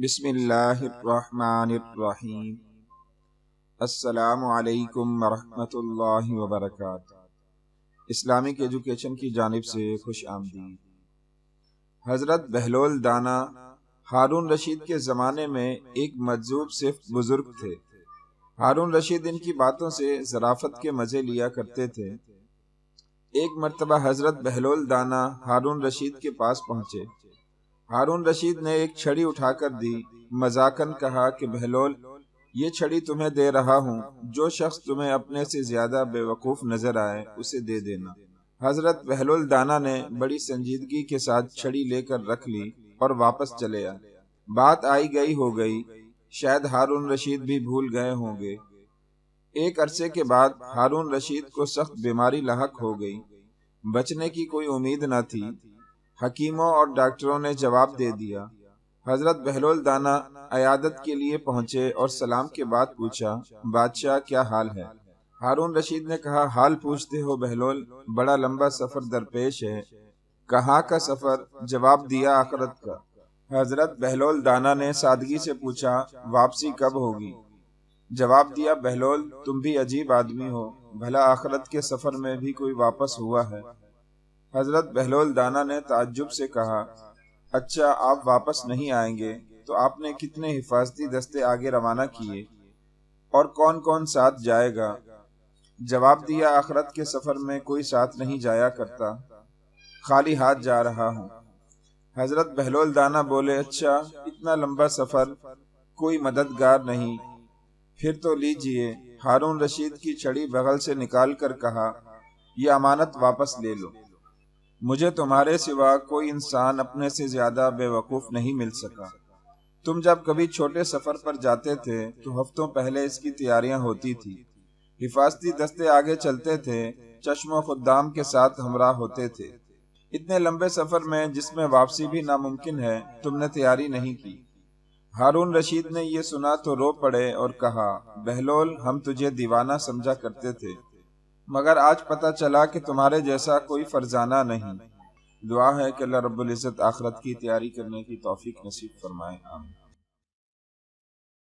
بسم اللہ الرحمن الرحیم۔ السلام علیکم ورحمۃ اللہ وبرکاتہ۔ اسلامک ایجوکیشن کی جانب سے خوش آمدید۔ حضرت بہلول دانا ہارون رشید کے زمانے میں ایک مجذوب صفت بزرگ تھے۔ ہارون رشید ان کی باتوں سے ظرافت کے مزے لیا کرتے تھے۔ ایک مرتبہ حضرت بہلول دانا ہارون رشید کے پاس پہنچے۔ ہارون رشید نے ایک چھڑی اٹھا کر دی، مذاقاً کہا کہ بہلول، یہ چھڑی تمہیں دے رہا ہوں، جو شخص تمہیں اپنے سے زیادہ بے وقوف نظر آئے اسے دے دینا۔ حضرت بہلول دانا نے بڑی سنجیدگی کے ساتھ چھڑی لے کر رکھ لی اور واپس چلے آئے۔ بات آئی گئی ہو گئی، شاید ہارون رشید بھی بھول گئے ہوں گے۔ ایک عرصے کے بعد ہارون رشید کو سخت بیماری لاحق ہو گئی، بچنے کی کوئی امید نہ تھی۔ حکیموں اور ڈاکٹروں نے جواب دے دیا۔ حضرت بہلول دانا عیادت کے لیے پہنچے اور سلام کے بعد پوچھا، بادشاہ کیا حال ہے؟ ہارون رشید نے کہا، حال پوچھتے ہو بہلول، بڑا لمبا سفر درپیش ہے۔ کہاں کا سفر؟ جواب دیا، آخرت کا۔ حضرت بہلول دانا نے سادگی سے پوچھا، واپسی کب ہوگی؟ جواب دیا، بہلول تم بھی عجیب آدمی ہو، بھلا آخرت کے سفر میں بھی کوئی واپس ہوا ہے؟ حضرت بہلول دانا نے تعجب سے کہا، اچھا آپ واپس نہیں آئیں گے تو آپ نے کتنے حفاظتی دستے آگے روانہ کیے اور کون کون ساتھ جائے گا؟ جواب دیا، آخرت کے سفر میں کوئی ساتھ نہیں جایا کرتا، خالی ہاتھ جا رہا ہوں۔ حضرت بہلول دانا بولے، اچھا اتنا لمبا سفر، کوئی مددگار نہیں؟ پھر تو لیجئے۔ ہارون رشید کی چھڑی بغل سے نکال کر کہا، یہ امانت واپس لے لو۔ مجھے تمہارے سوا کوئی انسان اپنے سے زیادہ بے وقوف نہیں مل سکا۔ تم جب کبھی چھوٹے سفر پر جاتے تھے تو ہفتوں پہلے اس کی تیاریاں ہوتی تھی، حفاظتی دستے آگے چلتے تھے، چشم و خدام کے ساتھ ہمراہ ہوتے تھے۔ اتنے لمبے سفر میں جس میں واپسی بھی ناممکن ہے، تم نے تیاری نہیں کی۔ ہارون رشید نے یہ سنا تو رو پڑے اور کہا، بہلول ہم تجھے دیوانہ سمجھا کرتے تھے، مگر آج پتہ چلا کہ تمہارے جیسا کوئی فرزانہ نہیں۔ دعا ہے کہ اللہ رب العزت آخرت کی تیاری کرنے کی توفیق نصیب فرمائے، آمین۔